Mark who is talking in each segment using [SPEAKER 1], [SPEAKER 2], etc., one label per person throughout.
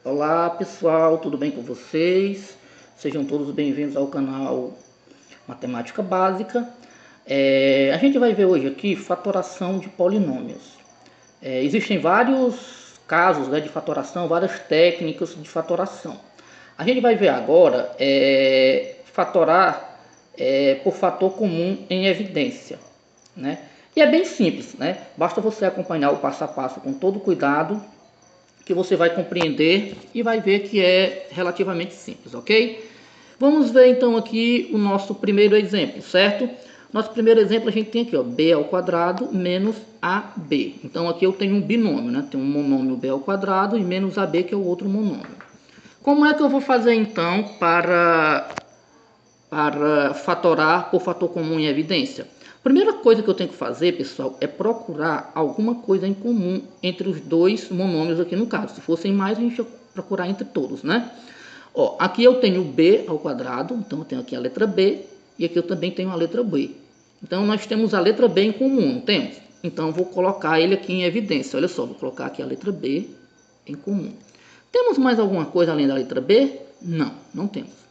[SPEAKER 1] Olá pessoal, tudo bem com vocês? Sejam todos bem-vindos ao canal Matemática Básica. A gente vai ver hoje aqui fatoração de polinômios. Existem vários casos, né, de fatoração, várias técnicas de fatoração. A gente vai ver agora fatorar por fator comum em evidência, né? E é bem simples, né? Basta você acompanhar o passo a passo com todo cuidado que você vai compreender e vai ver que é relativamente simples, ok? Vamos ver então aqui o nosso primeiro exemplo, certo? Nosso primeiro exemplo a gente tem aqui, ó, b ao quadrado menos ab. Então aqui eu tenho um binômio, né? Tem um monômio b ao quadrado e menos ab, que é o outro monômio. Como é que eu vou fazer então para fatorar por fator comum em evidência? Primeira coisa que eu tenho que fazer, pessoal, é procurar alguma coisa em comum entre os dois monômios aqui no caso. Se fossem mais, a gente ia procurar entre todos, né? Ó, aqui eu tenho b ao quadrado, então eu tenho aqui a letra b, e aqui eu também tenho a letra b. Então nós temos a letra b em comum, não temos? Então eu vou colocar ele aqui em evidência. Olha só, vou colocar aqui a letra b em comum. Temos mais alguma coisa além da letra b? Não, não temos.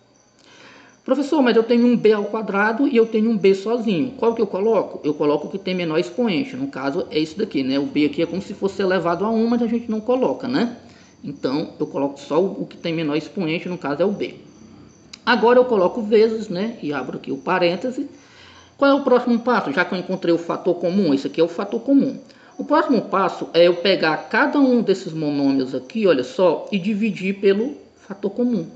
[SPEAKER 1] Professor, mas eu tenho um b ao quadrado e eu tenho um b sozinho. Qual que eu coloco? Eu coloco o que tem menor expoente. No caso, é isso daqui, né? O b aqui é como se fosse elevado a 1, mas a gente não coloca, né? Então, eu coloco só o que tem menor expoente, no caso é o b. Agora eu coloco vezes, né? E abro aqui o parêntese. Qual é o próximo passo? Já que eu encontrei o fator comum, esse aqui é o fator comum. O próximo passo é eu pegar cada um desses monômios aqui, olha só, e dividir pelo fator comum.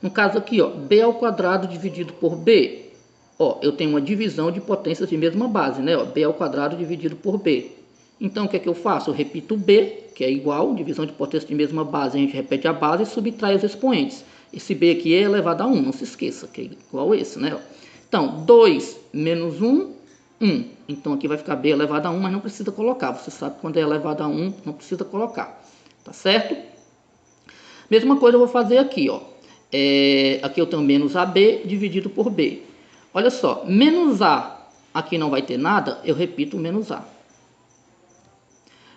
[SPEAKER 1] No caso aqui, ó, b ao quadrado dividido por b. Ó, eu tenho uma divisão de potências de mesma base, né? Ó, b ao quadrado dividido por b. Então, o que é que eu faço? Eu repito b, que é igual, divisão de potência de mesma base, a gente repete a base e subtrai os expoentes. Esse b aqui é elevado a 1, não se esqueça, que é igual a esse, né? Então, 2 menos 1, 1. Então, aqui vai ficar b elevado a 1, mas não precisa colocar. Você sabe que quando é elevado a 1, não precisa colocar. Tá certo? Mesma coisa eu vou fazer aqui, ó. Aqui eu tenho menos AB dividido por B. Olha só, menos A, aqui não vai ter nada, eu repito menos A.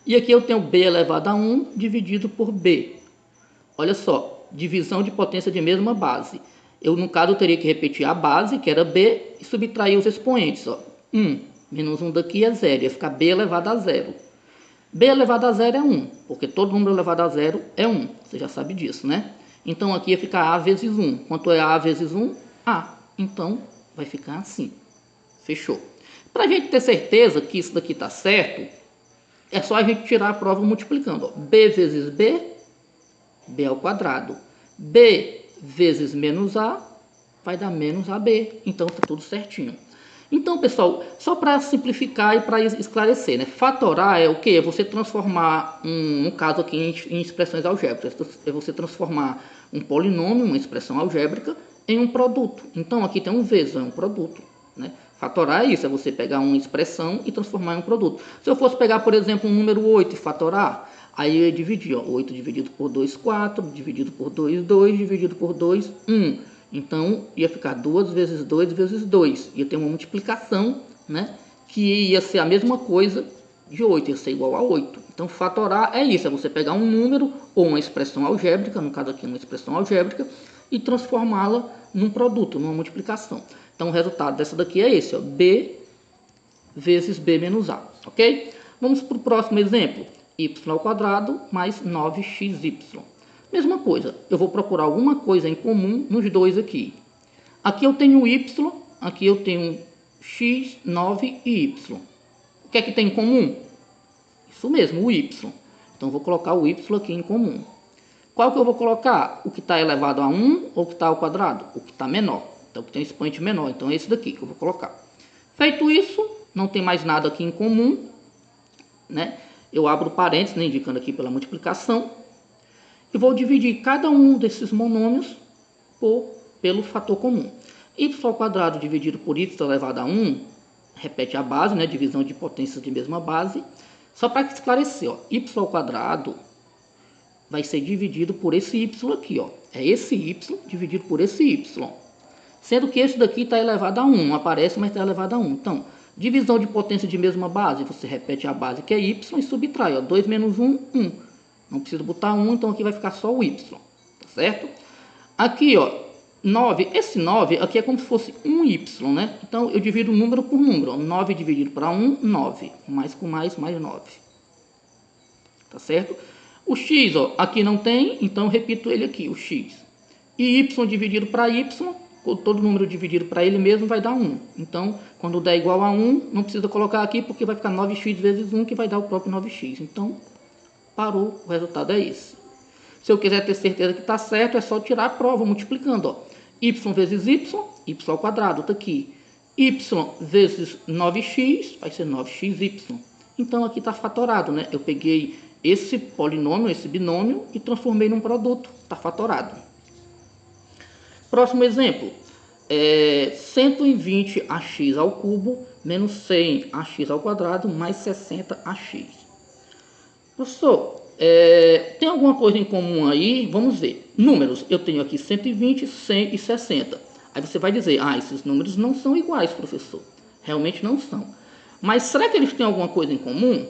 [SPEAKER 1] E aqui eu tenho B elevado a 1 dividido por B. Olha só, divisão de potência de mesma base. Eu, no caso, eu teria que repetir a base, que era B, e subtrair os expoentes. Ó. 1 menos 1 daqui é 0, ia ficar B elevado a 0. B elevado a 0 é 1, porque todo número elevado a 0 é 1. Você já sabe disso, né? Então aqui ia ficar A vezes 1. Quanto é A vezes 1? A. Então vai ficar assim. Fechou. Para a gente ter certeza que isso daqui está certo, é só a gente tirar a prova multiplicando. Ó. B vezes B, B ao quadrado. B vezes menos A vai dar menos AB. Então está tudo certinho. Então, pessoal, só para simplificar e para esclarecer, né? Fatorar é o que? É você transformar, no caso aqui, em expressões algébricas. É você transformar um polinômio, uma expressão algébrica, em um produto. Então, aqui tem um vezes, é um produto. Né? Fatorar é isso, é você pegar uma expressão e transformar em um produto. Se eu fosse pegar, por exemplo, um número 8 e fatorar, aí eu ia dividir, ó, 8 dividido por 2, 4, dividido por 2, 2, dividido por 2, 1. Então, ia ficar 2 vezes 2 vezes 2. Ia ter uma multiplicação, né? Que ia ser a mesma coisa de 8, ia ser igual a 8. Então, fatorar é isso, é você pegar um número ou uma expressão algébrica, no caso aqui uma expressão algébrica, e transformá-la num produto, numa multiplicação. Então, o resultado dessa daqui é esse, ó, b vezes b menos a, ok? Vamos para o próximo exemplo. Y ao quadrado mais 9xy. Mesma coisa, eu vou procurar alguma coisa em comum nos dois aqui. Aqui eu tenho y, aqui eu tenho x, 9 e y. O que é que tem em comum? Isso mesmo, o y. Então eu vou colocar o y aqui em comum. Qual que eu vou colocar? O que está elevado a 1 ou o que está ao quadrado? O que está menor. Então o que tem expoente menor. Então é esse daqui que eu vou colocar. Feito isso, não tem mais nada aqui em comum, né? Eu abro parênteses, né, indicando aqui pela multiplicação. E vou dividir cada um desses monômios pelo fator comum. Y ao quadrado dividido por y elevado a 1, repete a base, né? Divisão de potências de mesma base. Só para esclarecer, ó, y ao quadrado vai ser dividido por esse y aqui, ó. É esse y dividido por esse y. Sendo que esse daqui está elevado a 1, não aparece, mas está elevado a 1. Então, divisão de potência de mesma base, você repete a base que é y e subtrai, ó, 2 menos 1, 1. Não precisa botar 1, então aqui vai ficar só o y, tá certo? Aqui, ó, 9, esse 9 aqui é como se fosse um y, né? Então eu divido número por número, ó. 9 dividido para 1, 9, mais com mais 9. Tá certo? O x, ó, aqui não tem, então eu repito ele aqui, o x. E y dividido para y, todo número dividido para ele mesmo vai dar 1. Então, quando der igual a 1, não precisa colocar aqui, porque vai ficar 9x vezes 1, que vai dar o próprio 9x. Então, parou, o resultado é esse. Se eu quiser ter certeza que está certo, é só tirar a prova multiplicando, ó. Y vezes y, y ao quadrado, tá aqui. Y vezes 9x, vai ser 9xy. Então, aqui está fatorado, né? Eu peguei esse polinômio, esse binômio, e transformei num produto, está fatorado. Próximo exemplo, 120ax ao cubo menos 100ax ao quadrado mais 60ax. Professor, tem alguma coisa em comum aí? Vamos ver. Números, eu tenho aqui 120, 100 e 60. Aí você vai dizer, esses números não são iguais, professor. Realmente não são. Mas será que eles têm alguma coisa em comum?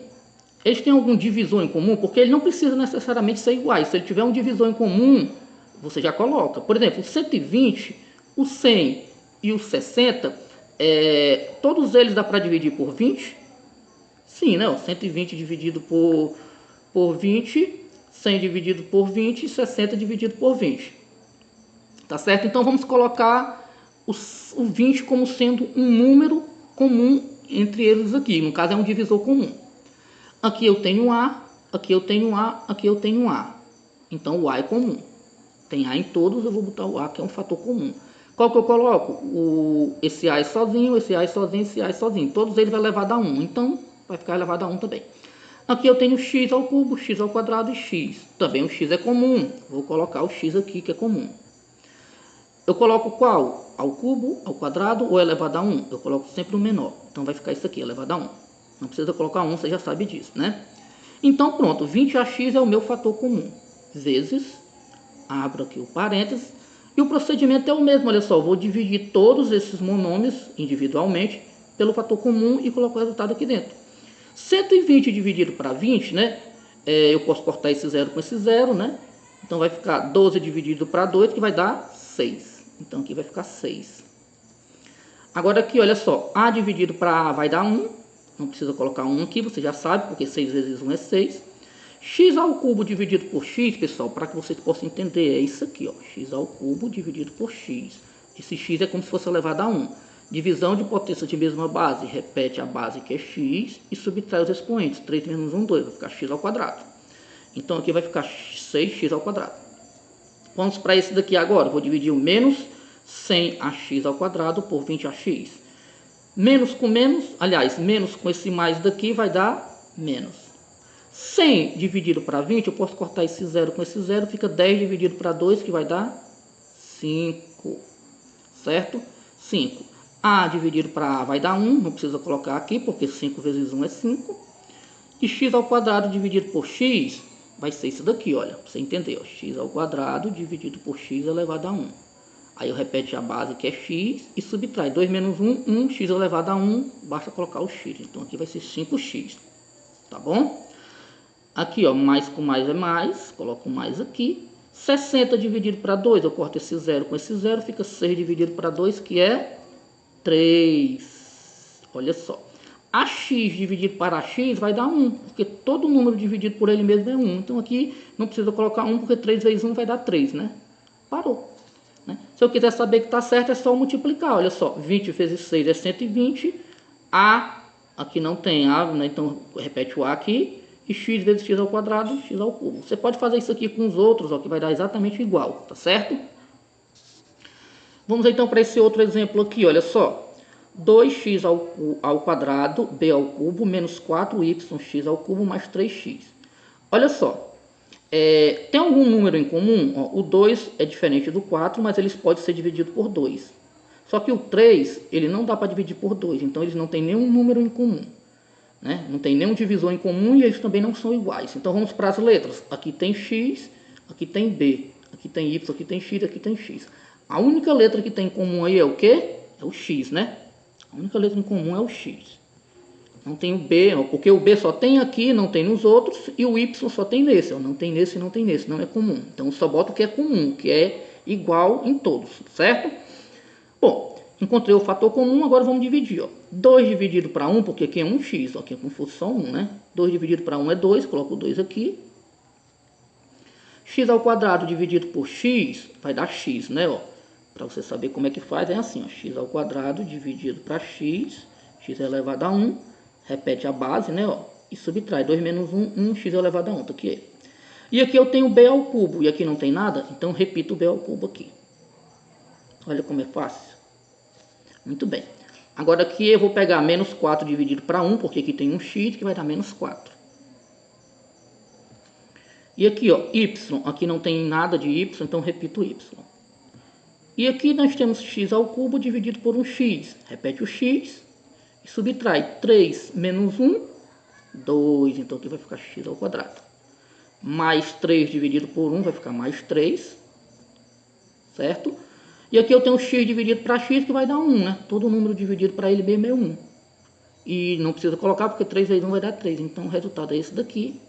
[SPEAKER 1] Eles têm algum divisor em comum? Porque ele não precisa necessariamente ser iguais. Se ele tiver um divisor em comum, você já coloca. Por exemplo, o 120, o 100 e o 60, todos eles dá para dividir por 20? Sim, né? O 120 dividido por 20, 100 dividido por 20 e 60 dividido por 20. Tá certo? Então vamos colocar o 20 como sendo um número comum entre eles aqui. No caso é um divisor comum. Aqui eu tenho A, aqui eu tenho A, aqui eu tenho A. Então o A é comum. Tem A em todos, eu vou botar o A, que é um fator comum. Qual que eu coloco? Esse A é sozinho, esse A é sozinho, esse A é sozinho. Todos eles vai levar a 1. Então vai ficar elevado a 1 também. Aqui eu tenho x ao cubo, x ao quadrado e x. Também o x é comum. Vou colocar o x aqui, que é comum. Eu coloco qual? Ao cubo, ao quadrado ou elevado a 1? Eu coloco sempre o menor. Então vai ficar isso aqui, elevado a 1. Não precisa colocar 1, você já sabe disso, né? Então pronto, 20ax é o meu fator comum. Vezes, abro aqui o parênteses. E o procedimento é o mesmo, olha só. Eu vou dividir todos esses monômios individualmente pelo fator comum e colocar o resultado aqui dentro. 120 dividido para 20, né? Eu posso cortar esse zero com esse zero, né? Então vai ficar 12 dividido para 2, que vai dar 6. Então aqui vai ficar 6. Agora aqui, olha só. A dividido para A vai dar 1. Não precisa colocar 1 aqui, você já sabe, porque 6 vezes 1 é 6. X ao cubo dividido por x, pessoal, para que vocês possam entender, é isso aqui, ó. X ao cubo dividido por x. Esse x é como se fosse elevado a 1. Divisão de potência de mesma base, repete a base que é x e subtrai os expoentes. 3 menos 1, 2, vai ficar x ao quadrado. Então aqui vai ficar 6x ao quadrado. Vamos para esse daqui agora. Vou dividir o menos 100ax ao quadrado por 20ax. Menos com menos, aliás, menos com esse mais daqui vai dar menos. 100 dividido para 20, eu posso cortar esse zero com esse zero, fica 10 dividido para 2, que vai dar 5. Certo? 5. A dividido para A vai dar 1, não precisa colocar aqui, porque 5 vezes 1 é 5. E x ao quadrado dividido por x vai ser isso daqui, olha, para você entender. Ó, x ao quadrado dividido por x elevado a 1. Aí eu repete a base que é x e subtrai 2 menos 1, 1, x elevado a 1, basta colocar o x. Então aqui vai ser 5x, tá bom? Aqui, ó, mais com mais é mais, coloco mais aqui. 60 dividido para 2, eu corto esse zero com esse zero, fica 6 dividido para 2, que é 3. Olha só. Ax dividido para x vai dar 1, porque todo número dividido por ele mesmo é 1. Então aqui não precisa colocar 1, porque 3 vezes 1 vai dar 3, né? Parou. Né? Se eu quiser saber que está certo, é só multiplicar. Olha só, 20 vezes 6 é 120. A, aqui não tem A, né? Então repete o A aqui. E x vezes x ao quadrado, x ao cubo. Você pode fazer isso aqui com os outros, ó, que vai dar exatamente igual, tá certo? Vamos então para esse outro exemplo aqui, olha só. 2x ao quadrado, b ao cubo, menos 4yx ao cubo, mais 3x. Olha só, tem algum número em comum? Ó, o 2 é diferente do 4, mas eles podem ser divididos por 2. Só que o 3, ele não dá para dividir por 2, então eles não têm nenhum número em comum. Né? Não tem nenhum divisor em comum e eles também não são iguais. Então vamos para as letras. Aqui tem x, aqui tem b, aqui tem y, aqui tem x, aqui tem x. A única letra que tem em comum aí é o quê? É o x, né? A única letra em comum é o x. Não tem o B, ó, porque o B só tem aqui, não tem nos outros, e o Y só tem nesse, ó, não tem nesse e não tem nesse, não é comum. Então eu só boto o que é comum, que é igual em todos, certo? Bom, encontrei o fator comum, agora vamos dividir, ó. 2 dividido para 1, porque aqui é 1x, ó, aqui é como se fosse só 1, né? 2 dividido para 1 é 2, coloco o 2 aqui. X ao quadrado dividido por x vai dar x, né, ó. Para você saber como é que faz, é assim, ó, x ao quadrado dividido para x, x é elevado a 1, repete a base, né, ó, e subtrai 2 menos 1, 1, x é elevado a 1, tá aqui. E aqui eu tenho b ao cubo, e aqui não tem nada, então repito o b ao cubo aqui. Olha como é fácil. Muito bem. Agora aqui eu vou pegar menos 4 dividido para 1, porque aqui tem um x que vai dar menos 4. E aqui, ó, y, aqui não tem nada de y, então repito y. E aqui nós temos x ao cubo dividido por um x. Repete o x e subtrai 3 menos 1, 2. Então aqui vai ficar x ao quadrado. Mais 3 dividido por 1 vai ficar mais 3. Certo? E aqui eu tenho x dividido para x que vai dar 1, né? Todo número dividido para ele mesmo é 1. E não precisa colocar porque 3 vezes 1 vai dar 3. Então o resultado é esse daqui,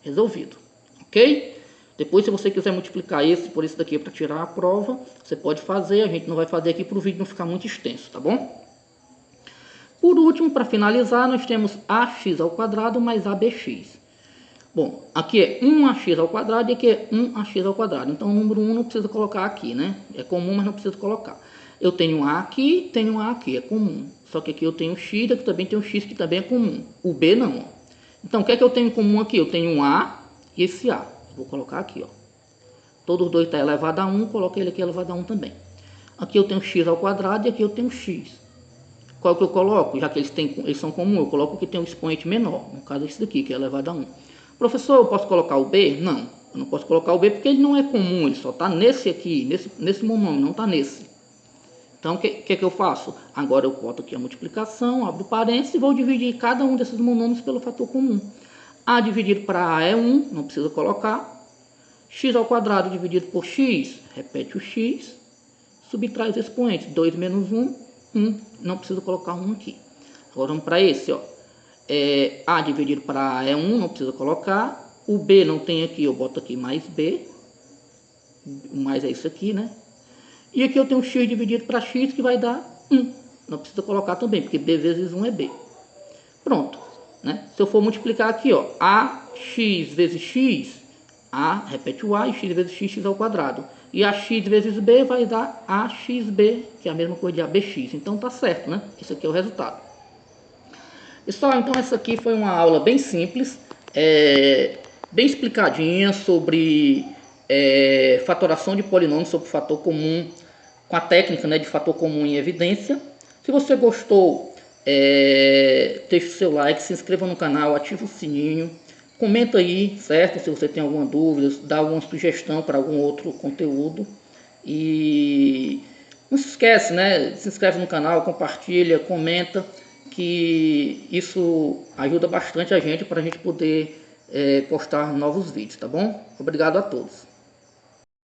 [SPEAKER 1] resolvido. Ok? Depois, se você quiser multiplicar esse por esse daqui para tirar a prova, você pode fazer. A gente não vai fazer aqui para o vídeo não ficar muito extenso, tá bom? Por último, para finalizar, nós temos ax ao quadrado mais abx. Bom, aqui é 1ax ao quadrado e aqui é 1ax ao quadrado. Então, o número 1 não precisa colocar aqui, né? É comum, mas não precisa colocar. Eu tenho A aqui, tenho A aqui, é comum. Só que aqui eu tenho x, aqui também tem um x que também é comum. O B não, ó. Então, o que é que eu tenho em comum aqui? Eu tenho um A e esse A. Vou colocar aqui, ó. Todos os dois estão elevado a 1, coloco ele aqui elevado a 1 também. Aqui eu tenho x ao quadrado e aqui eu tenho x. Qual que eu coloco? Já que eles são comuns, eu coloco que tem um expoente menor. No caso, esse daqui, que é elevado a 1. Professor, eu posso colocar o B? Não, eu não posso colocar o B porque ele não é comum, ele só está nesse aqui, nesse monômio, não está nesse. Então, o que eu faço? Agora eu boto aqui a multiplicação, abro parênteses e vou dividir cada um desses monômios pelo fator comum. A dividido para A é 1, não precisa colocar. X ao quadrado dividido por x, repete o x, subtrai os expoentes, 2 menos 1, 1, não precisa colocar 1 aqui. Agora vamos para esse, ó. A dividido para A é 1, não precisa colocar. O B não tem aqui, eu boto aqui mais B. O mais é isso aqui, né? E aqui eu tenho x dividido para x, que vai dar 1. Não precisa colocar também, porque B vezes 1 é B. Pronto, né? Se eu for multiplicar aqui, ó, ax vezes x, A, repete o A, e x vezes x, x ao quadrado. E ax vezes B vai dar axb, que é a mesma coisa de abx. Então tá certo, né? Esse aqui é o resultado. Pessoal, então essa aqui foi uma aula bem simples, bem explicadinha sobre fatoração de polinômios sobre fator comum, com a técnica, né, de fator comum em evidência. Se você gostou, deixe o seu like, se inscreva no canal, ative o sininho, comenta aí, certo? Se você tem alguma dúvida, dá alguma sugestão para algum outro conteúdo. E não se esquece, né? Se inscreve no canal, compartilha, comenta, que isso ajuda bastante a gente para a gente poder postar novos vídeos, tá bom? Obrigado a todos.